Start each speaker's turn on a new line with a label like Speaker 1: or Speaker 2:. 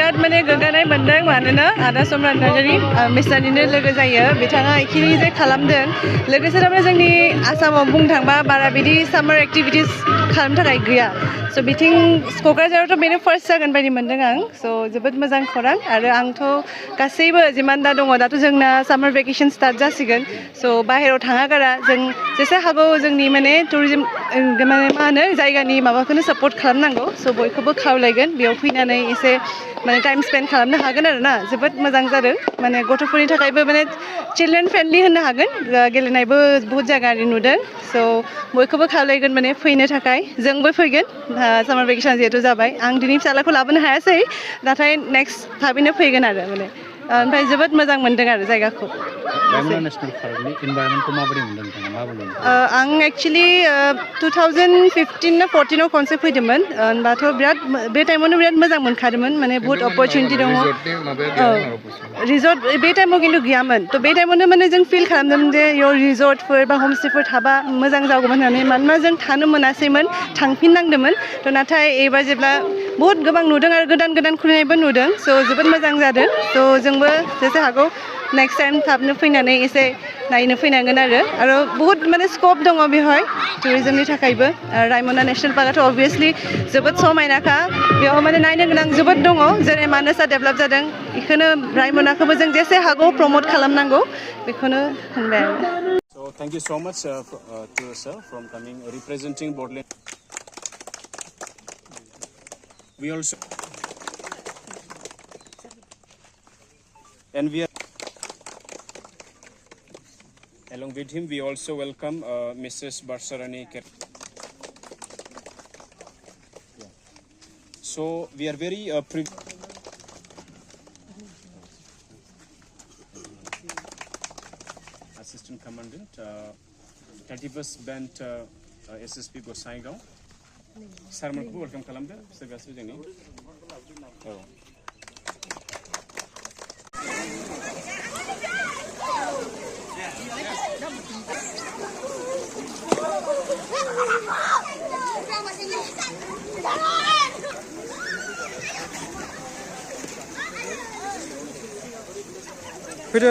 Speaker 1: बिराद माने गोग्गानाय मोनदों मानोना आदा सम्राट नार्जारी मिस्टारनिनो लोगो जायो बिथाङा इखिनि जे खालामदों लोगोसे थारमाने जोंनि आसामाव बुंनो थांबा बारा बिदि सामार एक्टिभिटिस खालामनो थाखाय गैया स' बिथिं क'क्राझारावथ' बेनो फार्स्ट जागोन बायदि मोनदों आं स' जोबोद मोजां खौरां आरो आंथ' गासैबो जिमान दा दङ दाथ' जोंना सामार भेकेसन स्टार्ट जासिगोन स' बाहेरायाव थाङा गारा जों जेसे हागौ जोंनि माने टुरिजम माने मा होनो जायगानि माबाखौनो सापर्ट खालामनांगौ स' बयखौबो खावलायगोन बेयाव फैनानै एसे माने टाइम स्पेन्ड खालामनो हागोन आरो ना जोबोद मोजां जादों माने गथ'फोरनि थाखायबो माने चिलड्रेन फ्रेन्डलि होननो हागोन गेलेनायबो बहुत जायगानि नुदों स' बयखौबो खावलायगोन माने फैनो थाखाय जोंबो फैगोन सामार भेकेसन जिहेथु जाबाय आं दिनै फिसालाखौ लाबोनो हायासै नाथाय नेक्स्ट थाबैनो फैगोन आरो माने ओमफ्राय जोबोद मोजां मोनदों आरो जायगाखौ
Speaker 2: रायमना नेसनेल पार्कनि इनभाइरनमेन्टखौ माबोरै मोनदों नोंथाङा मा बुंदों
Speaker 1: आं एक्सुवेलि 2015 ना 14 खनसे फैदोंमोन होनबाथ' बिराद बे टाइमावनो बिराद मोजां मोनखादोंमोन माने बहुत अपरचुनिटि दङ रिजर्ट बे टाइमाव खिन्थु गैयामोन थ' बे टाइमावनो माने जों फिल खालामदोंमोन जे इयाव रिजर्टफोर बा हमस्टेफोर थाबा मोजां जागौमोन होननानै मानोना जों थानो मोनासैमोन थांफिननांदोंमोन थ' नाथाय एबार जेब्ला बहुत गोबां नुदों आरो गोदान गोदान खुलिनायबो नुदों स' जोबोद मोजां जादों स' जोंबो जेसे हागौ नेक्स्ट टाइम थाबनो फैनानै एसे नायनो फैनांगोन आरो बहुत माने स्कप दङ बेवहाय टुरिजमनि थाखायबो रायमना नेसनेल पार्कआथ' अभियासलि जोबोद समायनाखा बेयाव माने नायनो गोनां जोबोद दङ जेरै मानासआ डेभेलप जादों बेखौनो रायमनाखौबो जों जेसे हागौ प्रमट खालामनांगौ बेखौनो होनबाय आरो
Speaker 3: So thank you so much to sir from coming representing Bordland. We also and we are along with him we also welcome Mrs. Barsarani. So we are very Assistant Commandant 31st Band SSP Gosaigaon Sarmanku welcome खालामदो सोर गासिबो जोंनि औ
Speaker 2: फैदो